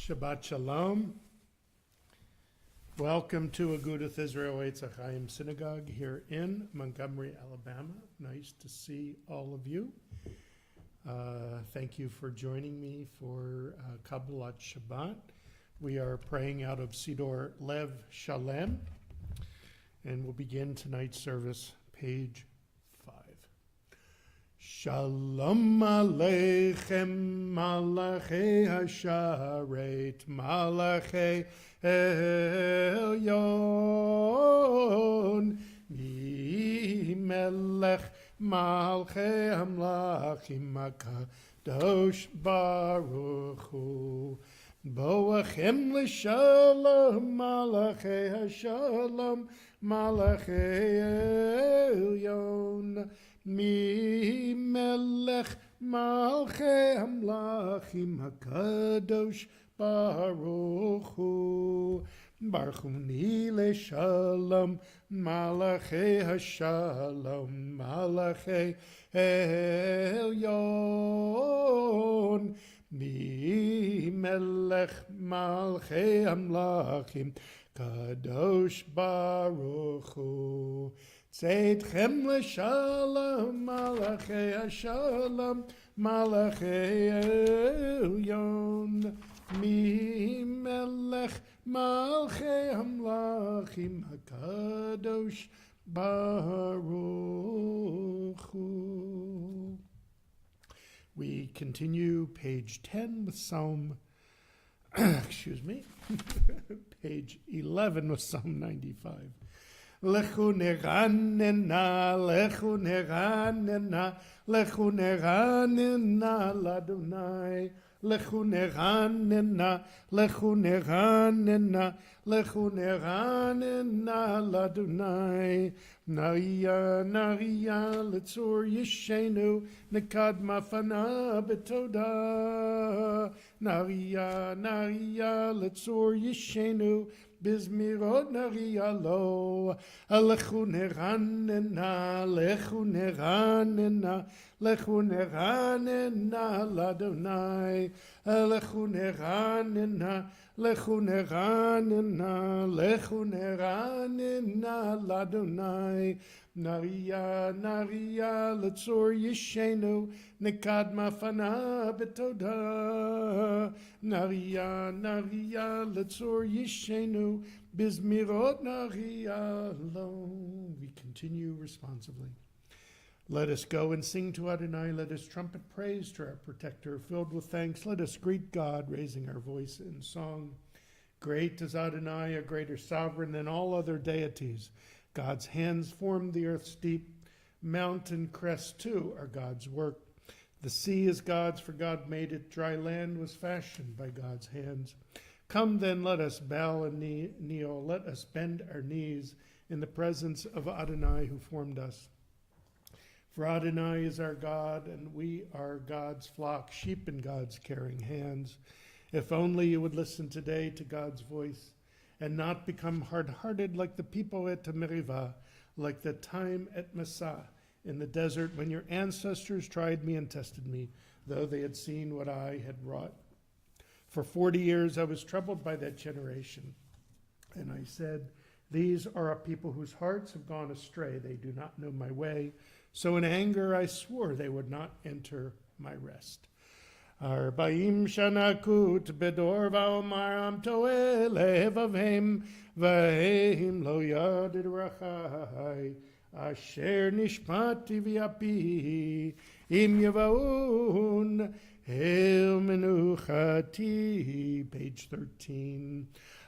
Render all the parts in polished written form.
Shabbat Shalom. Welcome to Agudath Israel Etz Ahayem Synagogue here in Montgomery, Alabama. Nice to see all of you. Thank you for joining me for Kabbalat Shabbat. We are praying out of Sidor Lev Shalem, and we'll begin tonight's service, page 5. Shalom Aleichem, Malachei Hasharet, Malachei Elyon, Mi Melech Malchei Hamlachim HaKadosh Baruch Hu, Boachem L'Shalom, Malachei Hashalom, Malachei Elyon, Mi Melech Malchei Hamlachim HaKadosh Baruch Hu, Barchuni L'Shalom, Malachei Hashalom, Malachei Elyon, Mi Melech Malchei Hamlachim Kadosh Baruch Hu, Tzedchem L'Shalom, Malachei Hashalom, Malachei Elyon, Mi Melech Malchei Hamlachim HaKadosh Baruch Hu. We continue page 10 with Psalm, page 11 with Psalm 95. Lechu neranena, lechu neranena, lechu neranena l'Adonai. Lechu neranena, lechu neranena, lechu neranena l'Adonai. Nariya, nariya, letzor yishenu, nekad mafana betoda. Nariya, nariya, letzor yishenu, bizmirot nariya lo. Lechu neranena, lechu neranena, lechu neranena l'Adonai. Lechu neranena, lechu neranena, lechu neranena l'Adonai. Nariya, nariya, letzor yishenu, nekad mafana betoda. Nariya, nariya, letzor yishenu, bizmirot nariya lo. We continue responsively. Let us go and sing to Adonai. Let us trumpet praise to our protector. Filled with thanks, let us greet God, raising our voice in song. Great is Adonai, a greater sovereign than all other deities. God's hands formed the earth's deep. Mountain crests, too, are God's work. The sea is God's, for God made it. Dry land was fashioned by God's hands. Come then, let us bow and kneel. Let us bend our knees in the presence of Adonai who formed us. For Adonai is our God, and we are God's flock, sheep in God's caring hands. If only you would listen today to God's voice and not become hard-hearted like the people at Merivah, like the time at Massah in the desert when your ancestors tried me and tested me, though they had seen what I had wrought. For 40 years I was troubled by that generation, and I said, these are a people whose hearts have gone astray. They do not know my way. So in anger I swore they would not enter my rest. Arba'im shana kut bedor va'omar am to'eh levavhem v'hem lo yadid rachai asher nishmati v'yapi im yavaun el menuchati. Page 13.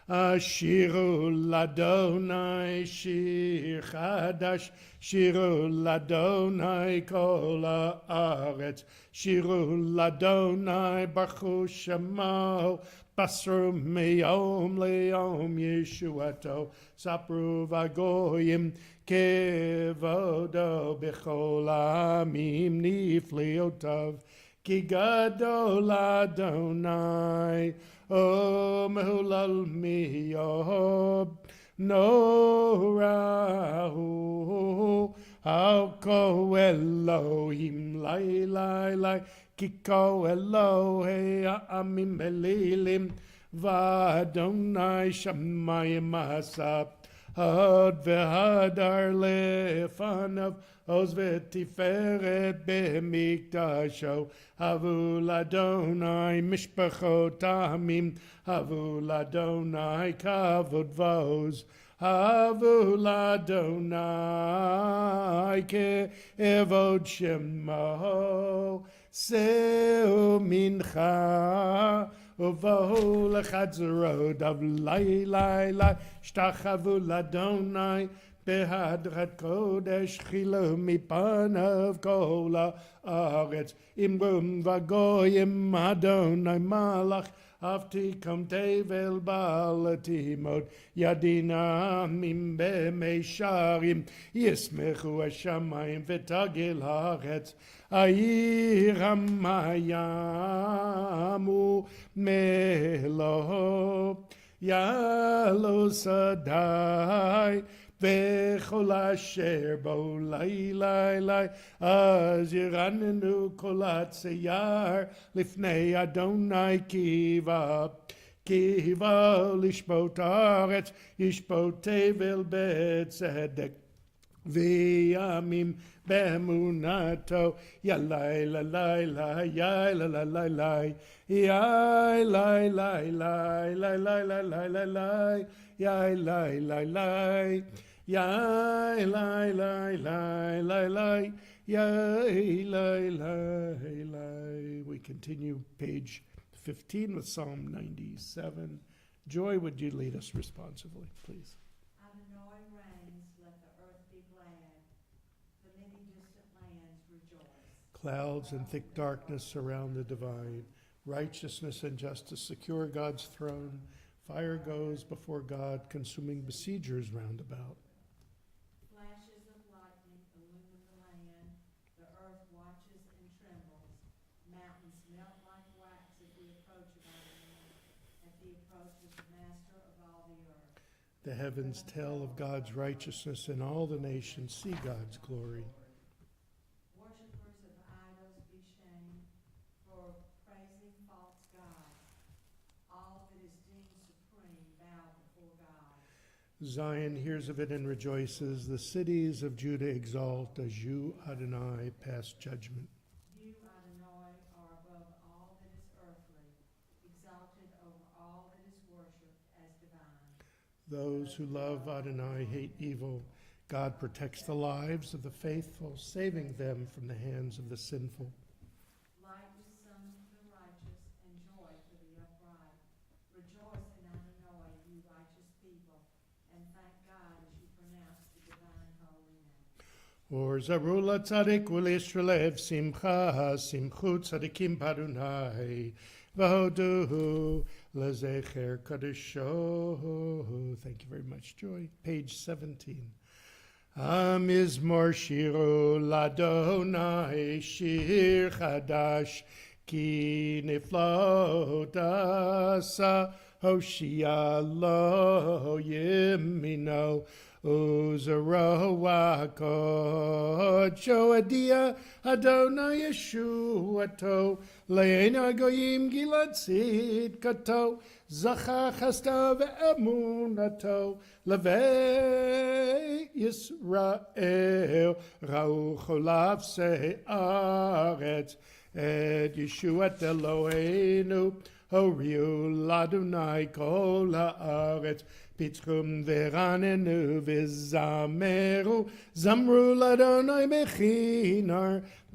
Shiru ladonai shir chadash, shiru ladonai kol haaretz, shiru ladonai baruch shemo, basru meyom leyom yeshuato, sapru vagoyim kevodo bechol amim nifliotav, ki gadol Adonai. O mehulal miyob no rahu I'll go Elohim, lai, lai, lai, Kiko Elohe, Amim Belilim, V'Adonai shamayim asa Hod v'hadar lefanav Oz v'tiferet b'mikdasho Havu l'Adonai mishpachot amim Havu l'Adonai kavod v'oz Havu l'Adonai ke'evod shemo Seu mincha Uvahu lechatzerod av lai lai lai Shtachavu l'Adonai behadrat kodesh Chilo mipanav kol haaretz Imrum vagoyim Adonai malach Avtikom tevel balatimot Yadina mim b'meisharim Yismechu hashamayim v'tagil haaretz Ayir hamayamu melo Yalo sadai V'chol asher bo lai lai lai Az yiranenu kol hatziyar Lifnei Adonai kiva lishbot haaretz Yishbot tevel b'tzedek V'yamim b'emunato Yalai la lai lai Yai la la lai lai Yai lai lai lai Lai lai lai lai lai lai Yai lai lai lai Yai lai lai lai lai lai Yai lai lai lai. We continue page 15 with Psalm 97. Joy, would you lead us responsively, please? Adonai reigns, let the earth be glad, the many distant lands rejoice. Clouds and thick darkness surround the divine. Righteousness and justice secure God's throne. Fire goes before God, consuming besiegers round about. Flashes of lightning illumine the land, the earth watches and trembles. Mountains melt like wax at the approach of Adonai, at the approach of the master of all the earth. The heavens tell of God's righteousness, and all the nations see God's glory. Worshippers of idols be shamed for praising false gods. All that is deemed supreme bow before God. Zion hears of it and rejoices. The cities of Judah exalt as you, Adonai, pass judgment. You, Adonai, are above all that is earthly, exalted over all that is worshipped as divine. Those who love Adonai hate evil. God protects the lives of the faithful, saving them from the hands of the sinful. Light is sung to the righteous and joy for the upright. Rejoice in Adonai, you righteous people, and thank God as you pronounce the divine holy name. Or Zarula Tzadik Ul Yisrael Simcha Simchu Tzadikim Padunai Vahodu Lezecher Kadisho. Thank you very much, Joy. Page 17. Amizmor Shiru Ladonai Shir Chadash Ki Niflot Asa Hoshia Lo Yemino Uzaroa Shoadia Adonai Yeshuato Leina Goyim Gilad Sid Kato Zacha Chasta Ve'emunato Levei Yisrael Rau Cholav Se'aretz Ed Yeshuat Eloheinu Horiu Ladonai Kol Haaretz Pitchum Veranenu Vizameru Zamru Ladonai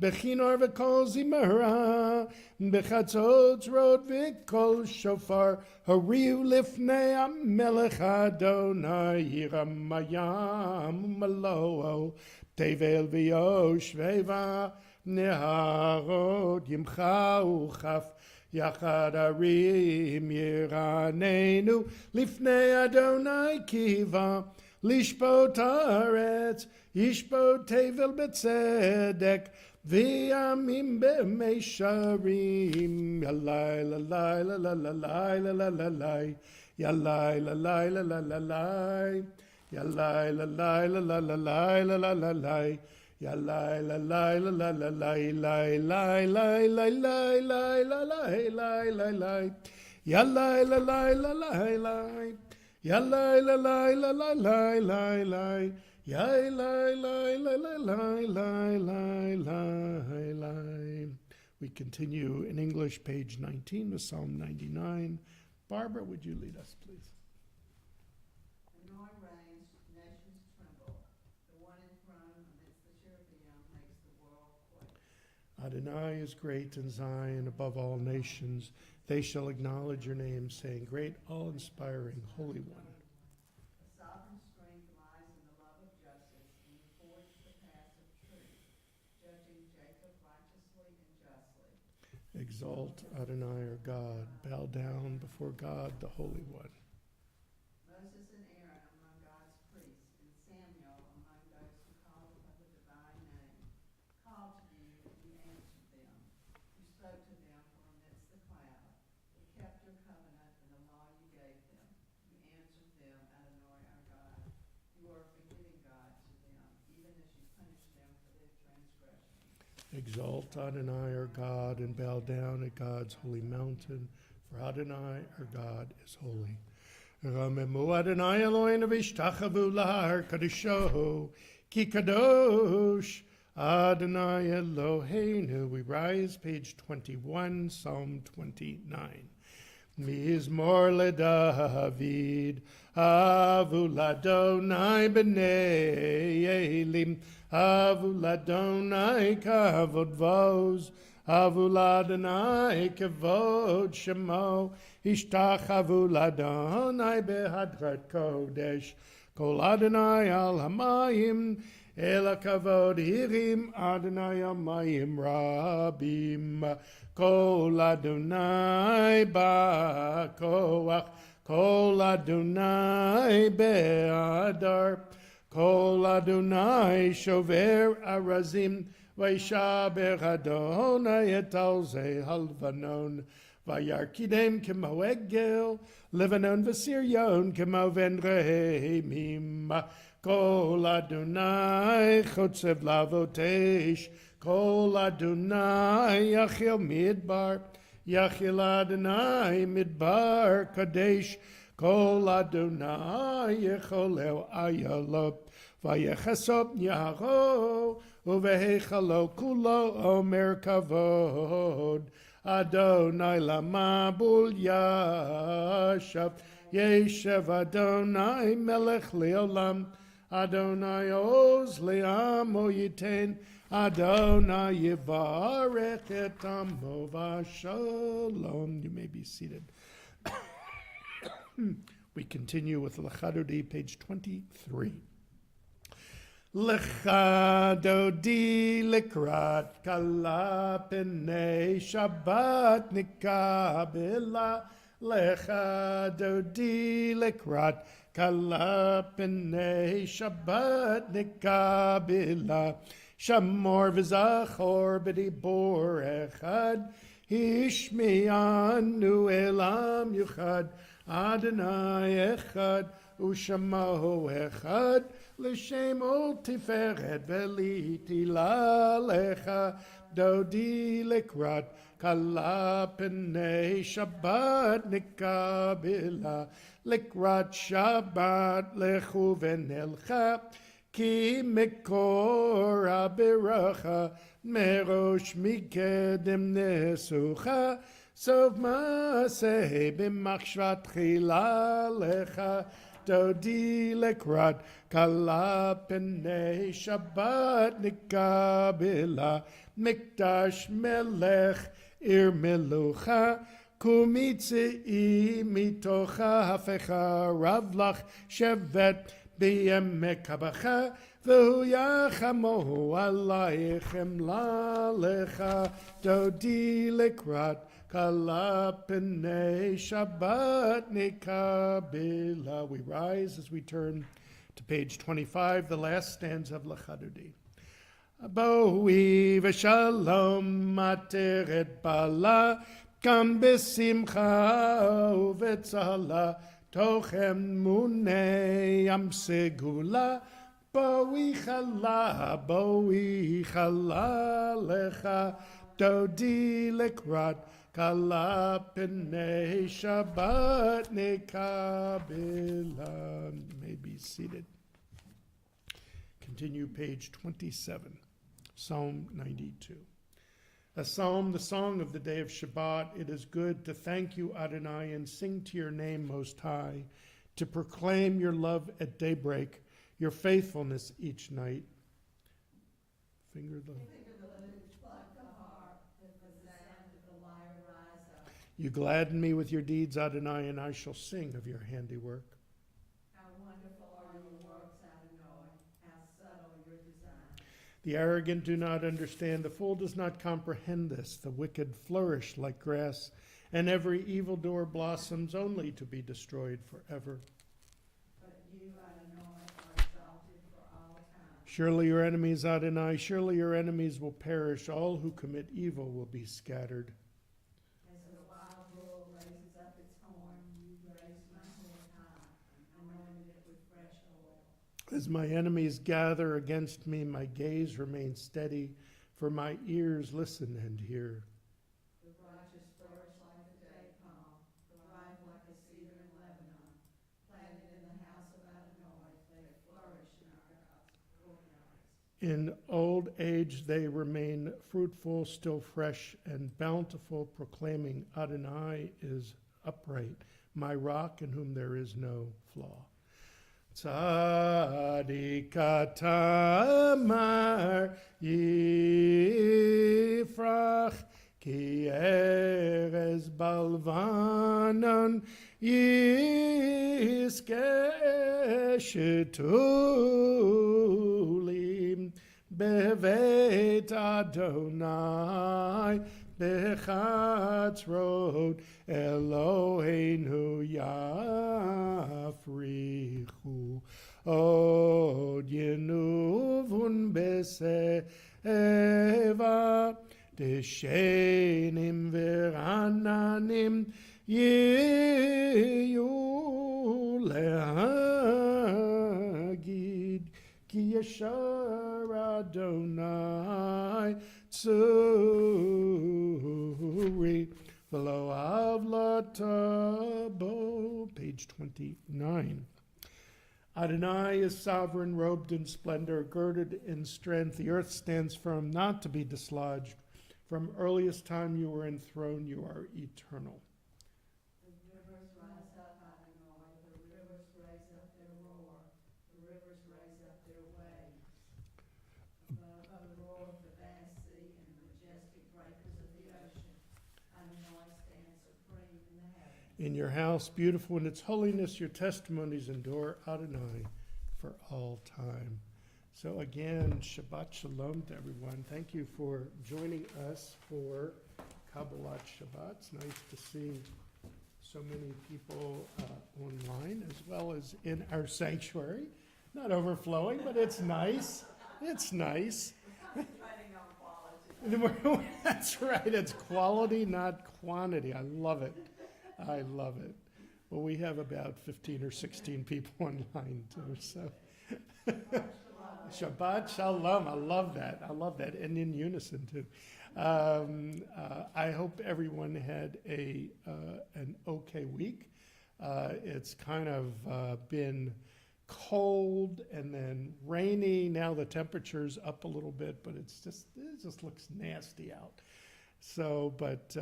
Bechinar V'kol Zimara Bechatzot Rod V'kol Shofar Horiu Lifnei HaMelech Adonai Yiramayam Maloo Tevel V'yoshveva Neharot Yimcha Uchaf Yachad Arim Yiranenu Lifnei Adonai Kiva Lishbot Haaretz Yishbot Tevel Betzedek V'yamim B'meisharim Yalai lalai lalai lalai Yalai lalai lalai Yalai lalai lalai lalai Yalai lalai lalai lai lai lai lai lai lai lai lai lai lai Yalla la la la la la. Yalla la la la la la la la. Yalla la la la la la la. We continue in English, page 19 with Psalm 99. Barbara, would you lead us, please? The Lord reigns, nations tremble. The one enthroned amidst the cherubim makes the world quake. Adonai is great in Zion above all nations. They shall acknowledge your name, saying, Great, all-inspiring, Holy One. The sovereign strength lies in the love of justice, and you forge the paths of truth, judging Jacob righteously and justly. Exalt Adonai our God. Bow down before God, the Holy One. Moses and Aaron among God's priests, and Samuel among those who call upon the divine name. Called to you, you answered them. You spoke to them from amidst the cloud. You kept your covenant and the law you gave them. You answered them, Adonai our God. You are a forgiving God to them, even as you punish them for their transgressions. Exalt Adonai our God and bow down at God's holy mountain, for Adonai our God is holy. Ramemu Adonai Eloheinu v'ishtachavu lahar kadisho, ki kadosh Adonai Eloheinu. We rise, page 21, Psalm 29. Mizmor leDavid, avu ladonai b'nei Elim, avu ladonai kavod vos, avu ladonai kavod shemo, ishtachavu ladonai behadrat kodesh, kol Adonai al hamayim, el kavod hirim Adonai hamayim rabim. Kol Adonai ba'koach, Kol Adonai be'adar, Kol Adonai shover arazim, Vaishaber Adonai et al ze halvanon, Vayarkidem kemo egel, Levanon v'siryon kemo ven rehemim, Kol Adonai chotzev lavotesh, Kol Adonai Yachil Midbar, Yachil Adonai Midbar Kadesh, Kol Adonai Yecholeu Ayalot, Vayechasop Yahro, Uvehechalo Kulo Omer Kavod, Adonai Lamabul Yashav, Yeshev Adonai Melech Leolam, Adonai Oz Le'amo Yiten, Adonai Yivarech et amo v'shalom. You may be seated. We continue with Lechadodi, page 23. Lechadodi likrat kala p'nei Shabbat nikabela. Lechadodi likrat kala p'nei Shabbat nikabela. Shamor v'zachor b'dibor echad, Hishmi'anu elam yuchad, Adonai echad, U'shamahu echad, L'shem ol tiferet v'liti lalecha, Dodi likrat, Kala p'nei Shabbat nikabila, Likrat Shabbat lechu v'nelcha, Ki mekor abiracha, merosh mikedem nesucha, sov maaseh b'machshat chila lecha, dodi lekrat, kala p'nei Shabbat nikabila, mikdash melech ir melucha, kumitzi mitocha hafecha ravlach shevet, B'yemek habacha, v'hu yachamohu alaychem lalecha, dodi likrat, kala p'nei Shabbat nikabila. We rise as we turn to page 25, the last stanza of Lechadodi. Boi v'shalom materet bala, kam b'simcha uvetzala, Tochem munei am segula, boi chala lecha, Dodi lekrat kala p'nei Shabbat nekabilan. You may be seated. Continue page 27, Psalm 92. A psalm, the song of the day of Shabbat. It is good to thank you, Adonai, and sing to your name most high, to proclaim your love at daybreak, your faithfulness each night. Finger the lute like the harp, with the sound of the lyre rise up. You gladden me with your deeds, Adonai, and I shall sing of your handiwork. How wonderful are your works, Adonai, how subtle your design. The arrogant do not understand, the fool does not comprehend this. The wicked flourish like grass, and every evildoer blossoms only to be destroyed forever. But you, Adonai, are exalted for all time. Surely your enemies, Adonai, surely your enemies will perish. All who commit evil will be scattered. As a wild bull raises up its horn, you raised my head high, anointed it with fresh oil. As my enemies gather against me, my gaze remains steady, for my ears listen and hear. The righteous flourish like the date palm, thrive like a cedar in Lebanon. Planted in the house of Adonai, they flourish in our courtyards. In old age they remain fruitful, still fresh and bountiful, proclaiming Adonai is upright, my rock in whom there is no flaw. Tzadik tamar yifrach ki erez balvanon yiskeh shetulim bevet Adonai bechatzrot Eloheinu yafrichu od yenuvun beseva deshenim verananim yeyu lehagid ki yashar Adonai tzuri v'lo avlatabo. Page 29. Adonai is sovereign, robed in splendor, girded in strength. The earth stands firm, not to be dislodged. From earliest time you were enthroned, you are eternal. The rivers rise up, Adonai, the rivers raise up their roar, the rivers raise up their waves. Above the roar of the vast sea and the majestic breakers of the ocean, Adonai stands supreme in the heavens. In your house, beautiful in its holiness, your testimonies endure, Adonai, for all time. So again, Shabbat Shalom to everyone. Thank you for joining us for Kabbalat Shabbat. It's nice to see so many people online as well as in our sanctuary. Not overflowing, but it's nice. It's nice. That's right. It's quality, not quantity. I love it. I love it. Well, we have about 15 or 16 people online too. So Shabbat Shalom. I love that. I love that. And in unison too. I hope everyone had an okay week. It's kind of been cold and then rainy. Now the temperature's up a little bit, but it just looks nasty out. So, but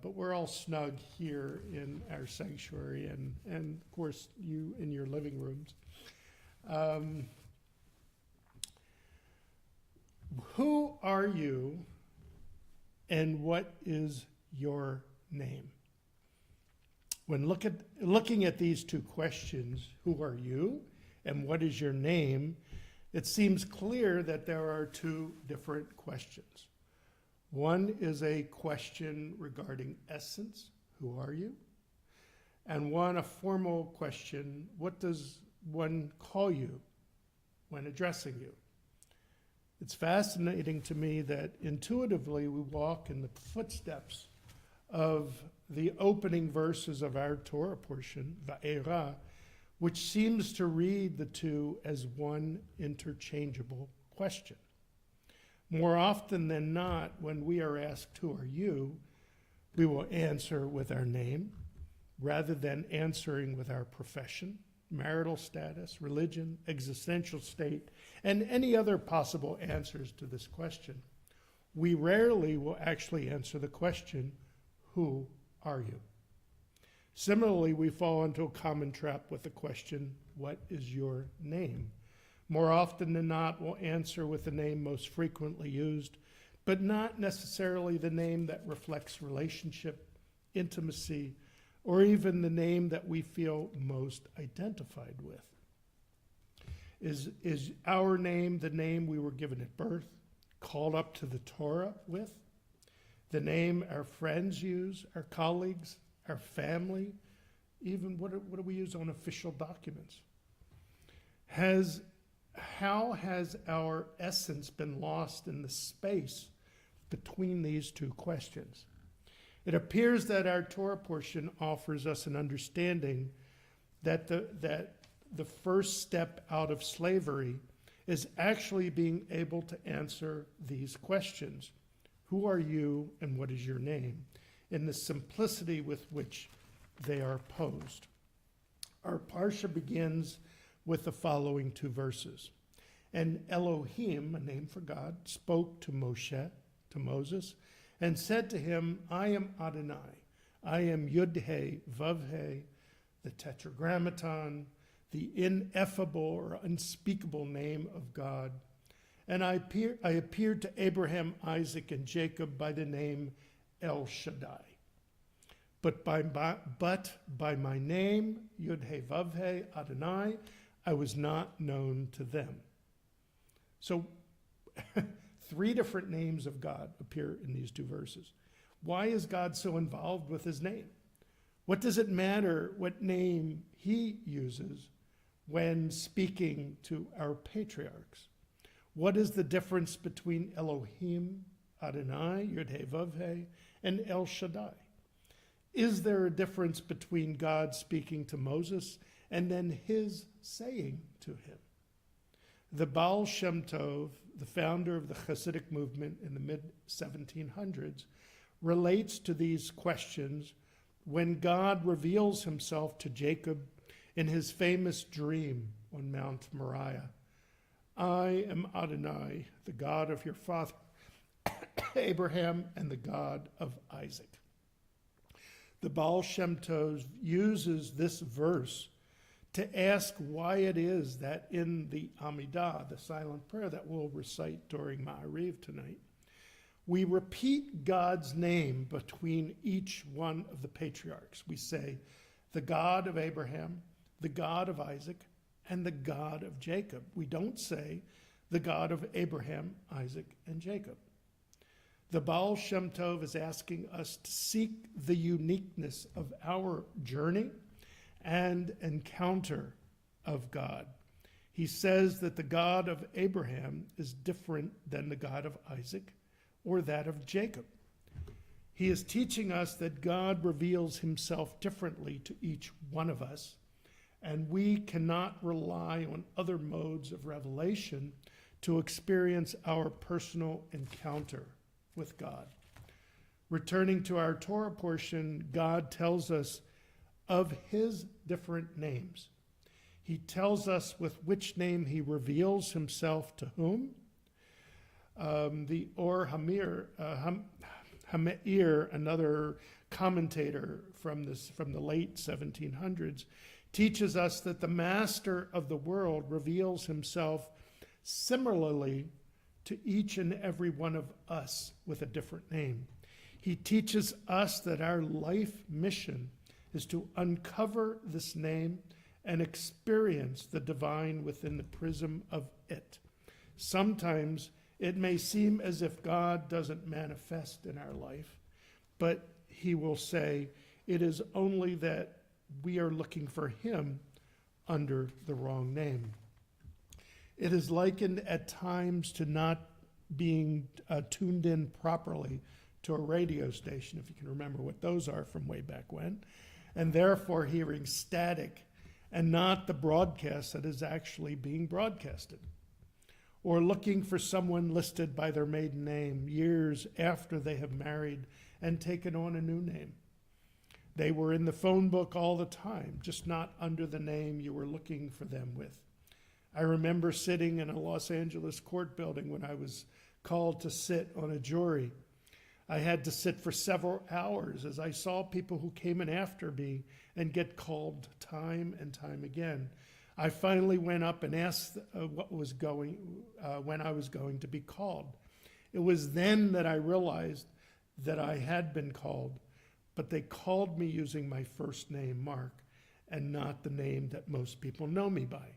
we're all snug here in our sanctuary, and of course you in your living rooms. Who are you, and what is your name? When looking at these two questions, who are you and what is your name, it seems clear that there are two different questions. One is a question regarding essence, who are you? And one, a formal question, what does one call you when addressing you? It's fascinating to me that intuitively we walk in the footsteps of the opening verses of our Torah portion, Va'era, which seems to read the two as one interchangeable question. More often than not, when we are asked, "Who are you?" we will answer with our name rather than answering with our profession, marital status, religion, existential state, and any other possible answers to this question. We rarely will actually answer the question, "Who are you?" Similarly, we fall into a common trap with the question, "What is your name?" More often than not, we'll answer with the name most frequently used, but not necessarily the name that reflects relationship, intimacy, or even the name that we feel most identified with. Is our name the name we were given at birth, called up to the Torah with? The name our friends use, our colleagues, our family, even what do we use on official documents? How has our essence been lost in the space between these two questions? It appears that our Torah portion offers us an understanding that the first step out of slavery is actually being able to answer these questions. Who are you and what is your name? In the simplicity with which they are posed. Our parsha begins with the following two verses. And Elohim, a name for God, spoke to Moses, and said to him, "I am Adonai. I am Yud-He, Vav-He, the Tetragrammaton, the ineffable or unspeakable name of God. And I appeared to Abraham, Isaac, and Jacob by the name El Shaddai. But by my name, Yud-He, Vav-He, Adonai, I was not known to them." So, three different names of God appear in these two verses. Why is God so involved with his name? What does it matter what name he uses when speaking to our patriarchs? What is the difference between Elohim, Adonai, Yud-He, Vav-He, and El Shaddai? Is there a difference between God speaking to Moses and then his saying to him? The Baal Shem Tov, the founder of the Hasidic movement in the mid-1700s, relates to these questions when God reveals himself to Jacob in his famous dream on Mount Moriah. "I am Adonai, the God of your father Abraham and the God of Isaac." The Baal Shem Tov uses this verse to ask why it is that in the Amidah, the silent prayer that we'll recite during Ma'ariv tonight, we repeat God's name between each one of the patriarchs. We say, the God of Abraham, the God of Isaac, and the God of Jacob. We don't say the God of Abraham, Isaac, and Jacob. The Baal Shem Tov is asking us to seek the uniqueness of our journey and encounter of God. He says that the God of Abraham is different than the God of Isaac or that of Jacob. He is teaching us that God reveals himself differently to each one of us, and we cannot rely on other modes of revelation to experience our personal encounter with God. Returning to our Torah portion, God tells us of his different names. He tells us with which name he reveals himself to whom. The Or Hameir, another commentator from the late 1700s, teaches us that the master of the world reveals himself similarly to each and every one of us with a different name. He teaches us that our life mission is to uncover this name and experience the divine within the prism of it. Sometimes it may seem as if God doesn't manifest in our life, but he will say it is only that we are looking for him under the wrong name. It is likened at times to not being tuned in properly to a radio station, if you can remember what those are from way back when, and therefore hearing static and not the broadcast that is actually being broadcasted. or looking for someone listed by their maiden name years after they have married and taken on a new name. They were in the phone book all the time, just not under the name you were looking for them with. I remember sitting in a Los Angeles court building when I was called to sit on a jury. I had to sit for several hours as I saw people who came in after me and get called time and time again. I finally went up and asked when I was going to be called. It was then that I realized that I had been called, but they called me using my first name, Mark, and not the name that most people know me by.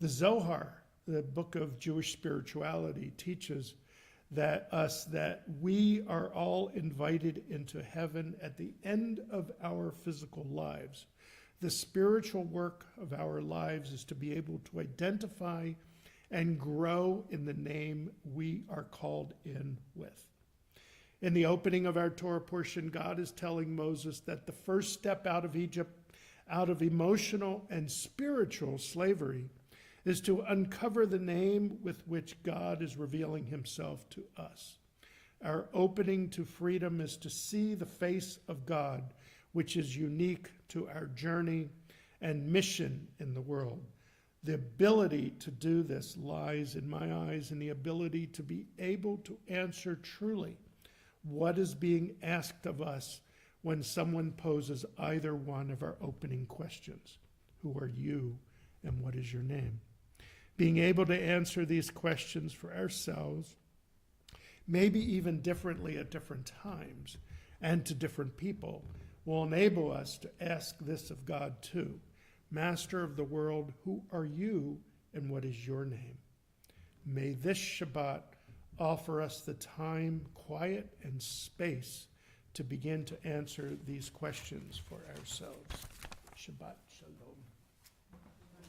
The Zohar, the book of Jewish spirituality, teaches that we are all invited into heaven at the end of our physical lives. The spiritual work of our lives is to be able to identify and grow in the name we are called in with. In the opening of our Torah portion, God is telling Moses that the first step out of Egypt, out of emotional and spiritual slavery, is to uncover the name with which God is revealing himself to us. Our opening to freedom is to see the face of God, which is unique to our journey and mission in the world. The ability to do this lies, in my eyes, in the ability to be able to answer truly what is being asked of us when someone poses either one of our opening questions. Who are you and what is your name? Being able to answer these questions for ourselves, maybe even differently at different times and to different people, will enable us to ask this of God too. Master of the world, who are you and what is your name? May this Shabbat offer us the time, quiet, and space to begin to answer these questions for ourselves. Shabbat Shalom.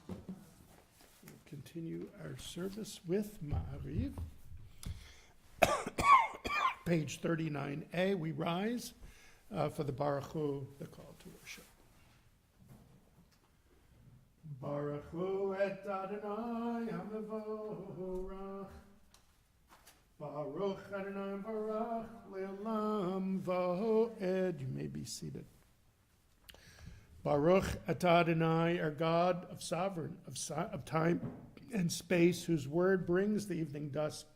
We'll continue our service with Ma'ariv. Page 39a, we rise for the Baruch Hu, the call to worship. Baruch Hu et Adonai HaMevorach. Baruch Adonai Baruch Le'olam Va'oed. You may be seated. Baruch atah Adonai, our God of sovereign, of time and space, whose word brings the evening dusk,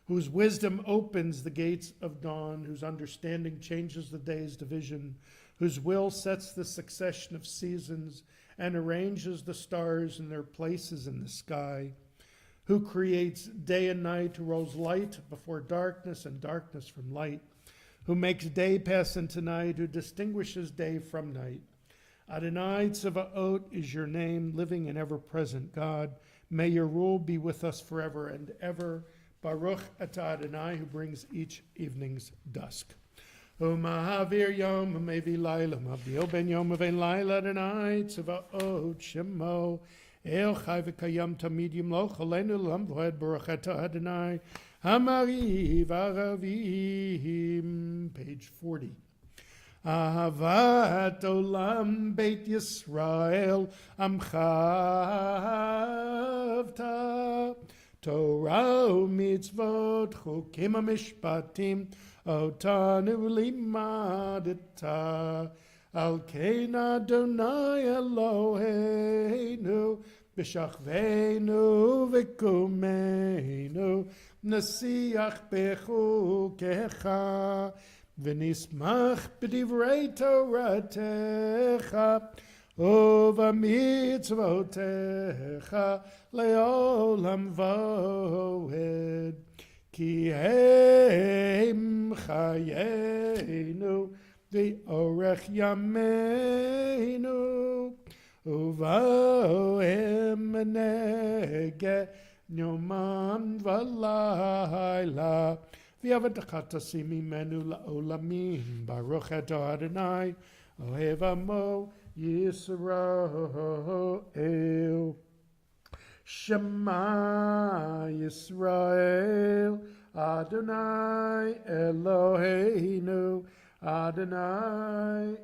whose wisdom opens the gates of dawn, whose understanding changes the day's division, whose will sets the succession of seasons and arranges the stars in their places in the sky, who creates day and night, who rolls light before darkness and darkness from light, who makes day pass into night, who distinguishes day from night. Adonai Tzavaot is your name, living and ever-present God. May your rule be with us forever and ever. Baruch atah Adonai, who brings each evening's dusk. U'mahavir yom u'mevi laila, mavdil ben yom u'vein laila, Adonai Tzavaot Shemo. El chai v'kayam tamid yimloch aleinu l'amvoed. Baruch atah Adonai Hamariv Aravim. Page 40. Ahavat olam beit Yisrael amchavta. Torah u'mitzvot chukim ha'mishpatim otanu limadeta. Al kein Adonai Eloheinu b'shachveinu v'kumeinu nasiach bechukecha v'nismach b'divrei Toratecha u'v'mitzvotecha le'olam voed ki hem chayenu v'orech yameinu uvohem nege yomam v'layla v'yavadcha tasim mimenu la'olamim. Baruch atah Adonai ohev amo Yisrael. Shema Yisrael Adonai Eloheinu Adonai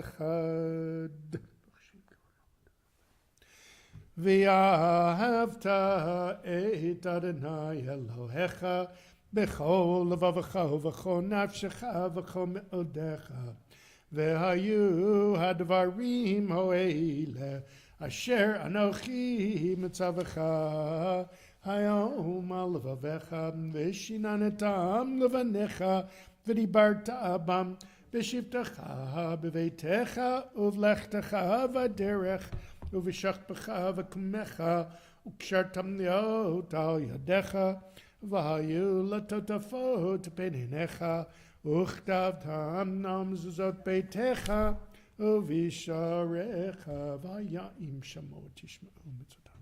Echad. V'ahavta et Adonai Elohecha b'chol levavecha v'chol nafshecha v'chol me'odecha v'hayu hadvarim ho'ele asher anochi mitzavecha hayom al levavecha v'shinanetam levanecha v'dibarta bam v'shivtecha b'veitecha uvlechtecha v'derech uv'shachpecha v'kumecha ukshartam liot al yadecha v'hayu latotafot peninecha uchtavtam nam zuzot beitecha uvisharecha v'hayim shamot tishma'u mitzvotam.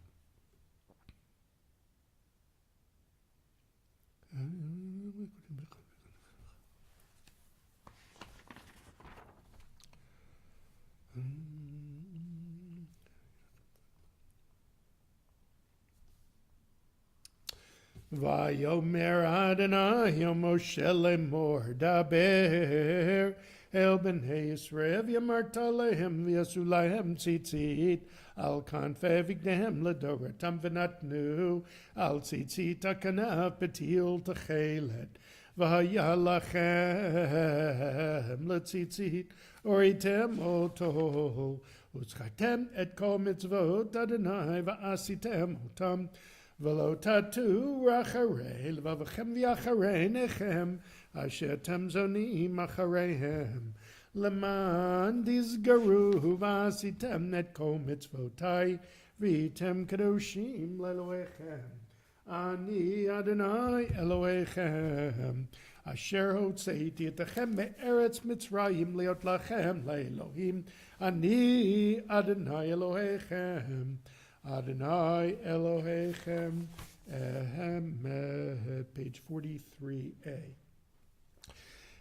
Vayomer Adonai Moshe lemor daber el bnei Yisrael v'yamarta lehem v'yasu lahem tzitzit al kanfei vignehem ledoratam v'natnu al tzitzit akanaf betil techelet v'haya lachem letzitzit oritem oto utzchatem et kol mitzvot Adonai v'asitem otam V'lo tatu racharei levavachem v'yacharei nechem asher tem zonim achareihem leman dizgaru v'asitem et kol mitzvotai v'item kadoshim leloechem ani Adonai Elohechem asher hotzeiti etachem me'eretz Mitzrayim liot lachem le'elohim ani Adonai Elohechem Adonai Elohechem, page 43a.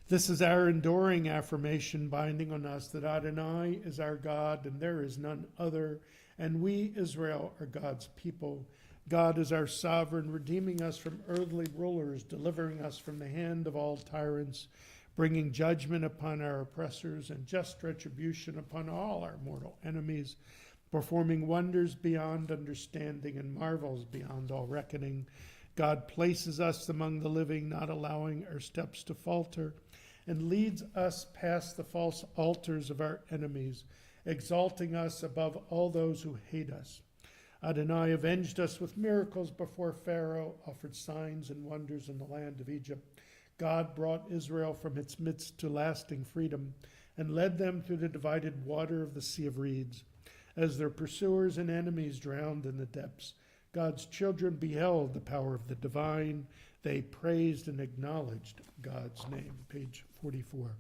This is our enduring affirmation binding on us that Adonai is our God and there is none other, and we, Israel, are God's people. God is our sovereign, redeeming us from earthly rulers, delivering us from the hand of all tyrants, bringing judgment upon our oppressors and just retribution upon all our mortal enemies, performing wonders beyond understanding and marvels beyond all reckoning. God places us among the living, not allowing our steps to falter, and leads us past the false altars of our enemies, exalting us above all those who hate us. Adonai avenged us with miracles before Pharaoh, offered signs and wonders in the land of Egypt. God brought Israel from its midst to lasting freedom, and led them through the divided water of the Sea of Reeds. As their pursuers and enemies drowned in the depths, God's children beheld the power of the divine. They praised and acknowledged God's name. Page 44.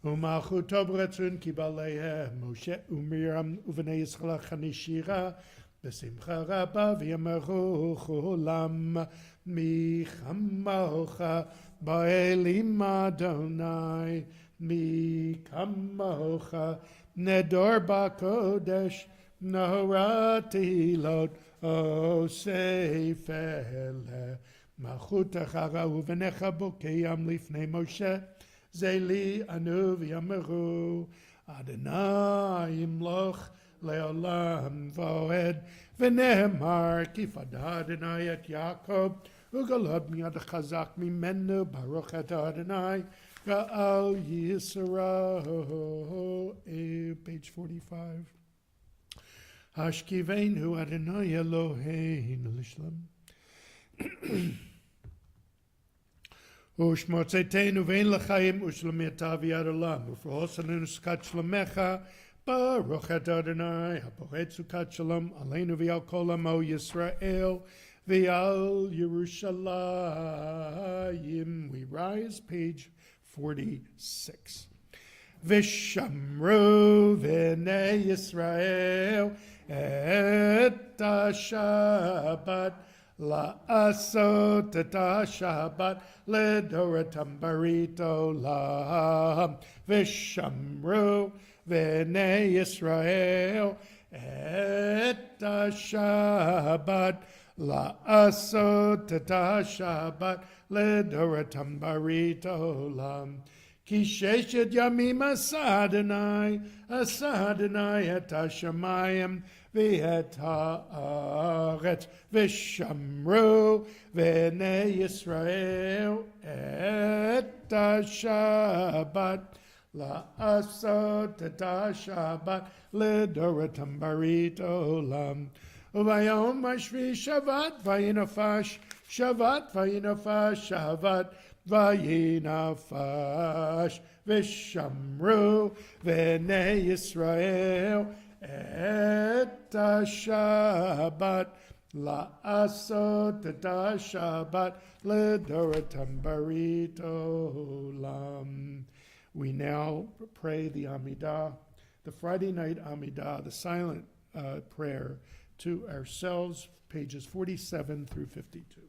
U'malchuto b'ratzon kibaleihem Moshe u'Miriam u'vnei Yisrael chanishira b'simcha rabba v'yamaru cholam mi chamocha ba'elim Adonai mi chamocha Nedor ba'kodesh nohorati lot o seifele malchutecha ra'u v'necha bokeyam lifnei Moshe zeli anu v'yameru Adonai imloch leolam voed v'nehemar kifad Adonai et Yaakov ugalod miyad chazak mimenu baruch et Adonai Ga'al Yisrael, page 45. Hashkiveinu Adonai Eloheinu l'shlam. Ushmotzetenu vein l'chaim ushlameta v'yad olam. Ufrohosanenu skat shlemecha. Baruch et Adonai, haporet sukat shalom, aleinu v'yal kol amo Yisrael, v'yal Yerushalayim. We rise, page 46. Vishamru v'nei Yisrael et ha-Shabbat la'asot et ha-Shabbat ledoratam barit olam. Vishamru v'nei Yisrael et ha-Shabbat la'asot et ha-Shabbat ledoratam barit olam. Ki sheshet yamim asa Adonai et hashamayim ואת הארץ, ושמרו בני ישראל את השבת, לעשות את השבת לדורותם ברית עולם. וביום השביעי שבת, וינפש שבת, וינפש שבת, וינפש, ושמרו בני ישראל את השבת, לעשות את השבת לדורותם ברית עולם. We now pray the Amidah, the Friday night Amidah, the silent prayer to ourselves, pages 47 through 52.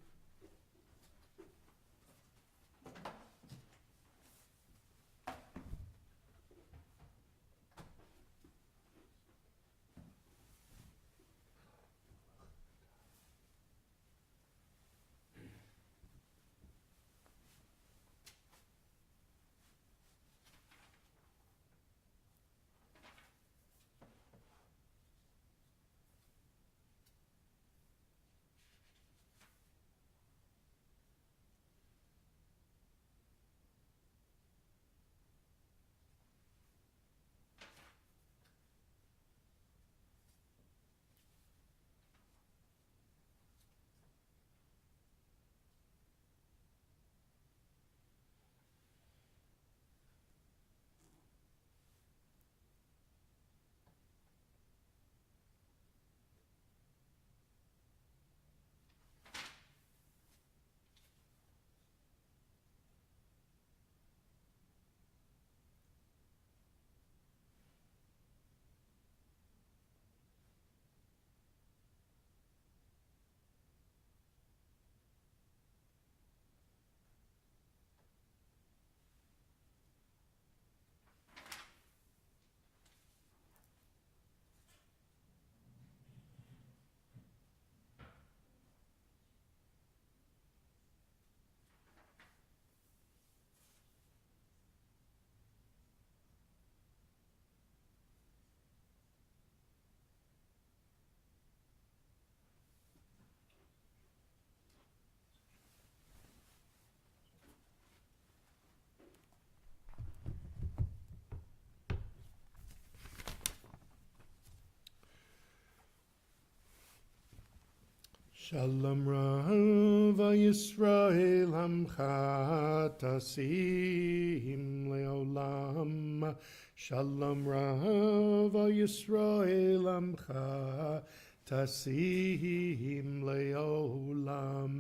Shalom Rav Yisrael Amcha Tasim Leolam. Shalom Rav Yisrael Amcha Tasim Leolam.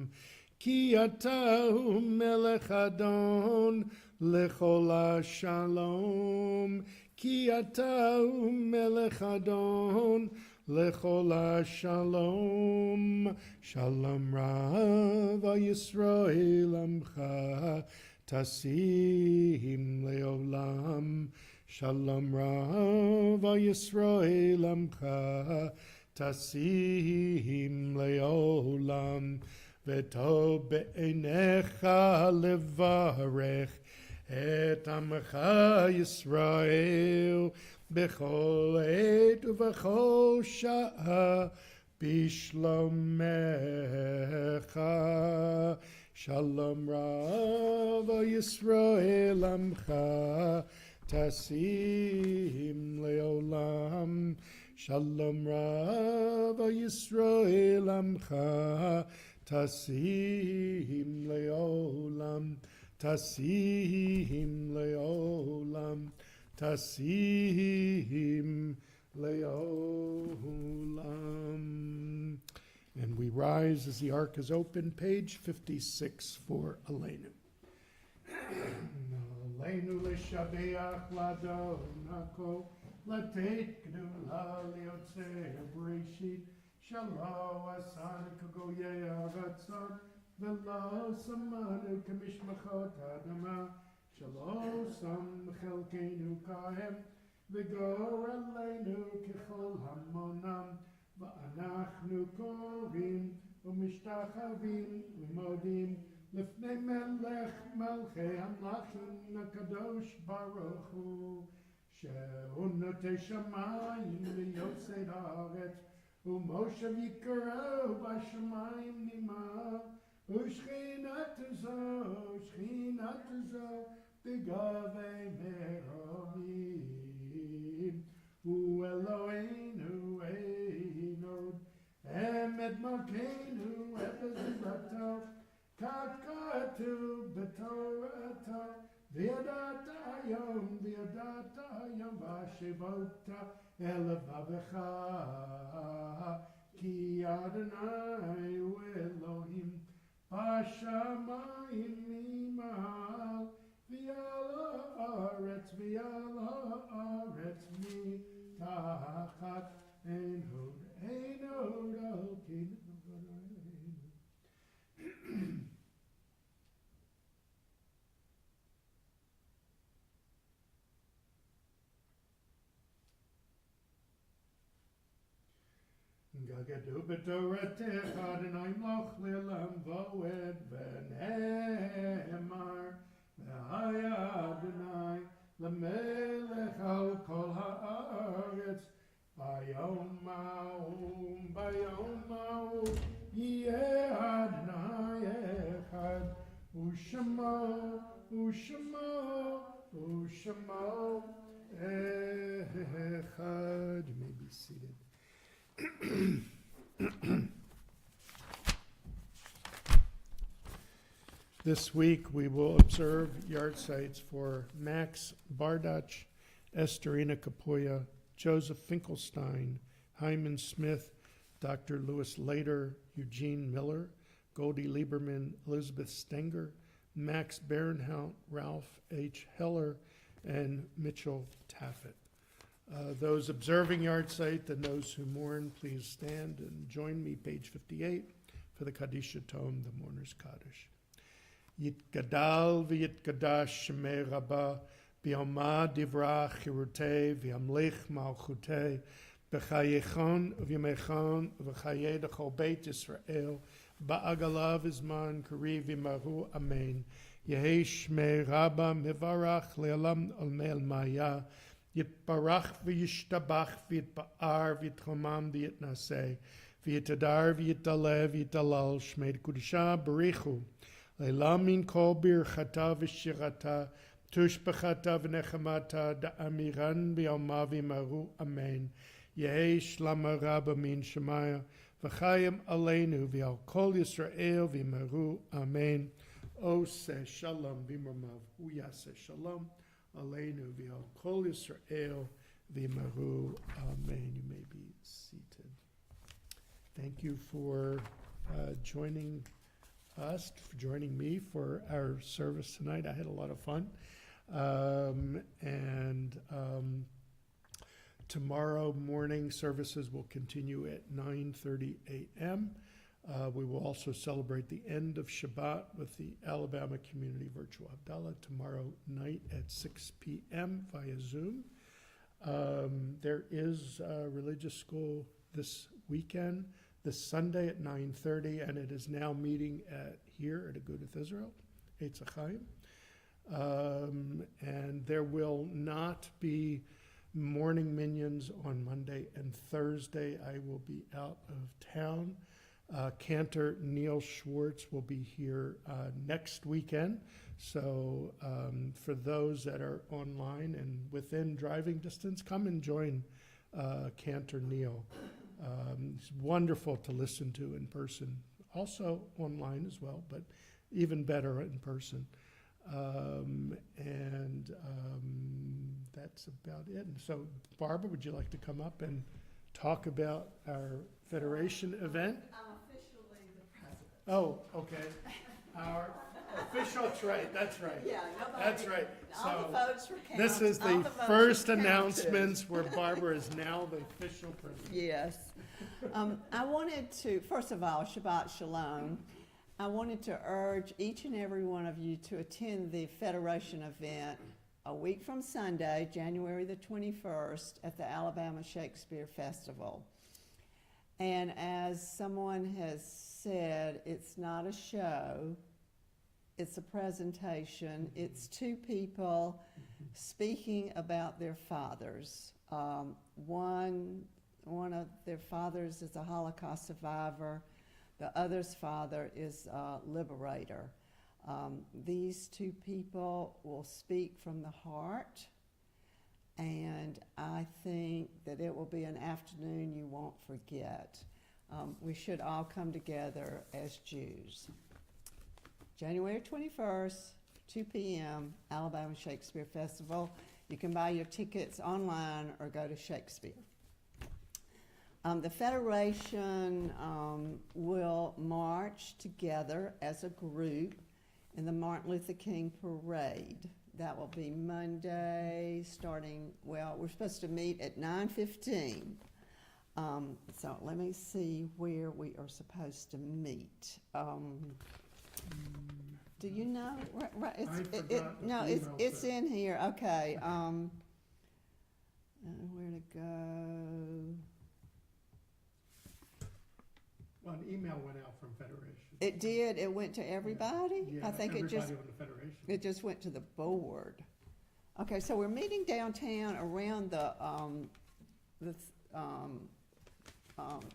Ki Ata Melech Adon Lechol Shalom. Ki Ata Melech Adon Lechol Shalom. Shalom Rav Yisrael Amcha Tasim Leolam. Shalom Rav Yisrael Amcha Tasim Leolam. V'tov be'einecha levarech et Amcha Yisrael b'chol et u'v'chol sha'a b'shlomecha. Shalom Rav Yisrael Amcha Tasim Leolam. Shalom Rav Yisrael Amcha Tasim Leolam. Tasim Leolam. Tasim Leolam. And we rise as the ark is open, page 56 for Aleinu. Aleinu l'shabeach l'adon hako, l'tet gdula liyotzei breshit, shalo asan kagoyei aratzon, v'lo samanu kamishmachot adama, shalo sam chelkeinu kahem, v'gor aleinu kechol hamonam, v'anachnu korim, u'mishtachavim, u'modim, לפני מלך מלכי המלכים הקדוש ברוך הוא, שהוא נוטה שמיים ויוצא הארץ, ומשה יקראו בשמיים נמר, ושכינת זו בגבי מרומים. הוא אלוהינו אין עוד, אמת מלכנו עזרתו, ככתוב בתורתו, וידעת היום והשיבות אל לבבך, כי אדוני הוא אלוהים בשמיים ממעל, ועל הארץ מתחת, אין עוד אלוקים. גגדו בתורתך אדוני מלוך לעולם ועד, ונאמר והיה אדוני למלך על כל הארץ. ביום ההוא יהיה אדוני אחד, ושמו אחד. You may be seated. This week we will observe yard sites for Max Bardach, Estherina Kapoya, Joseph Finkelstein, Hyman Smith, Dr. Louis Lader, Eugene Miller, Goldie Lieberman, Elizabeth Stenger, Max Bernhout, Ralph H. Heller, and Mitchell Taffet. Those observing yard site and those who mourn, please stand and join me, page 58, for the Kaddish Tome, the Mourner's Kaddish. Yitgadal v'yitgadash shemei rabbah, b'yoma divra chirutei, v'yamlich malchutei, b'chayechon v'yamechon, v'chayei d'chol beit Yisrael, ba'agalav izman kariv v'mahu amen. Yehi shmei rabbah mivarach le'alam al maya, Yitbarach v'yishtabach v'yitba'ar v'yitchomam v'yitnaseh v'yitadar v'yitdalev v'yitdalal shmei kudisha barichu le'lam min kol birchata v'shirata tushbachata v'nechamata da'amiran v'yoma v'yimaru amen. Yehi shlama rabba min shemaya v'chayim aleinu v'al kol Yisrael v'yimaru amen. Oseh shalom v'imramav uyaseh shalom Aleinu v'al kol Yisrael v'yimaru amen. You may be seated. Thank you for joining us, for joining me for our service tonight. I had a lot of fun. Tomorrow morning services will continue at 9:30 a.m. We will also celebrate the end of Shabbat with the Alabama Community Virtual Havdalah tomorrow night at 6 p.m. via Zoom. There is a religious school this weekend, this Sunday at 9:30, and it is now meeting here at Agudath Israel, Etz Ahayem. And there will not be morning minions on Monday and Thursday. I will be out of town. Cantor Neil Schwartz will be here next weekend. So for those that are online and within driving distance, come and join Cantor Neil. It's wonderful to listen to in person, also online as well, but even better in person. That's about it. And so, Barbara, would you like to come up and talk about our Federation event? I'm officially the president. Oh, okay. Our official, that's right, that's right. Yeah, nobody. That's right. All the votes were counted. This is All the votes first were counted. announcements where Barbara is now the official president. Yes. I wanted to, first of all, Shabbat Shalom. I wanted to urge each and every one of you to attend the Federation event a week from Sunday, January the 21st, at the Alabama Shakespeare Festival. And as someone has said, it's not a show, it's a presentation. It's two people speaking about their fathers. One one of their fathers is a Holocaust survivor. The other's father is a liberator. These two people will speak from the heart, and I think that it will be an afternoon you won't forget. We should all come together as Jews. January 21st, 2 p.m., Alabama Shakespeare Festival. You can buy your tickets online or go to Shakespeare. The Federation will march together as a group in the Martin Luther King Parade. That will be Monday, we're supposed to meet at 9:15. So let me see where we are supposed to meet. Do you know? Right, it's in here. Okay. Where to go? Well, an email went out from Federation. It did. It went to everybody. Yeah, I think everybody on the Federation. it just went to the board. Okay, so we're meeting downtown around the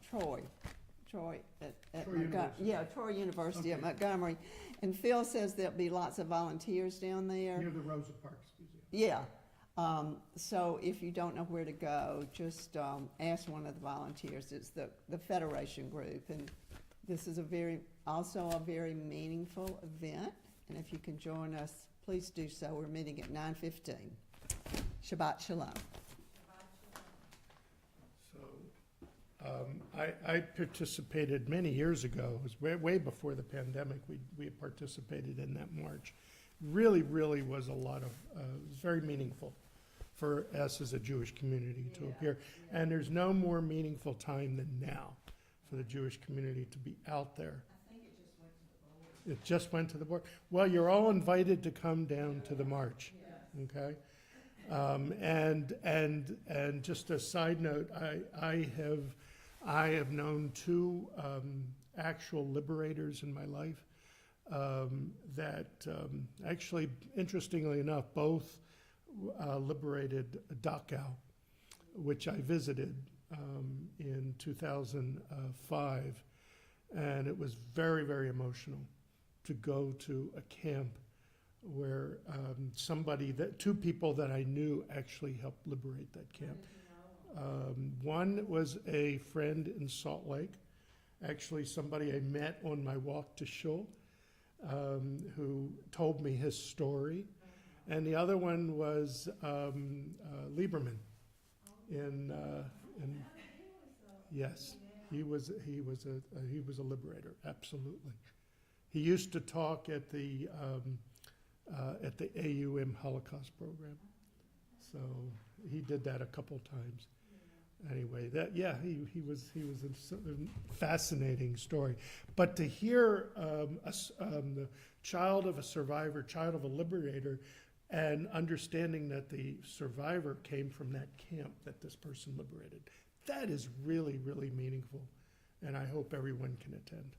Troy at Troy Montgomery. University. Yeah, Troy University at Okay. Montgomery. And Phil says there'll be lots of volunteers down there. Near the Rosa Parks Museum. Yeah. So if you don't know where to go, just ask one of the volunteers. It's the Federation group, and this is also a very meaningful event. And if you can join us, please do so. We're meeting at 9:15. Shabbat Shalom. So I participated many years ago. It was way before the pandemic. We participated in that march. Really was a lot of, it was very meaningful for us as a Jewish community to appear. And there's no more meaningful time than now for the Jewish community to be out there. I think it just went to the board. It just went to the board. Well, you're all invited to come down to the march, okay? And just a side note, I have known two actual liberators in my life that actually, interestingly enough, both liberated Dachau, which I visited in 2005, and it was very emotional to go to a camp where two people that I knew actually helped liberate that camp. One was a friend in Salt Lake, actually somebody I met on my walk to Shul, who told me his story. And the other one was Lieberman yes, he was a liberator, absolutely. He used to talk at the AUM Holocaust program, so he did that a couple times. Anyway, he was a fascinating story. But to hear the child of a survivor, child of a liberator, and understanding that the survivor came from that camp that this person liberated, that is really meaningful, and I hope everyone can attend.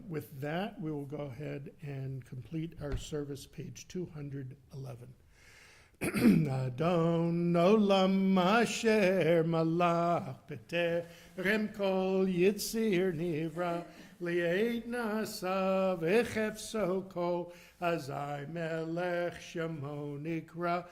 With that, we will go ahead and complete our service, page 211. Adon olam asher malach b'terem kol yitzir nivra li'ed nasa v'chefso kol azai melech shemo nikra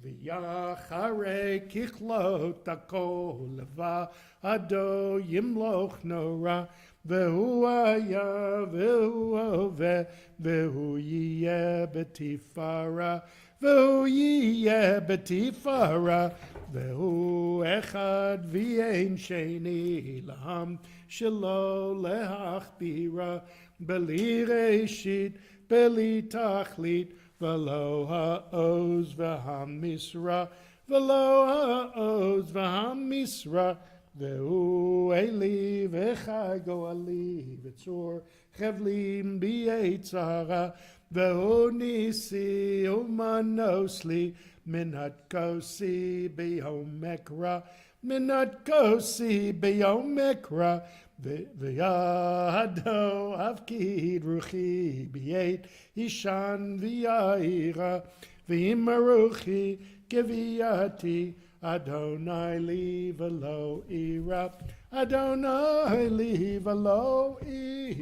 v'yacharei kichlot hakol leva ado yimloch nora Vehu aya, vehu ove, vehu yeh betifara, vehu yeh betifara, vehu echad v'yein sheni laham shelo lehachbira, beli reshit, beli tachlit, v'lo ha'oz v'hamisra, v'lo ha'oz v'hamisra, Ve'u eli v'chai go'ali v'tzor chevlim b'yetzara ve'u nisi umanosli minat kosi b'yomekra v'yado avkid ruchi b'yet ishan v'yaira V'imaruchi giviyati, Adonai li velo ira, Adonai li velo ira.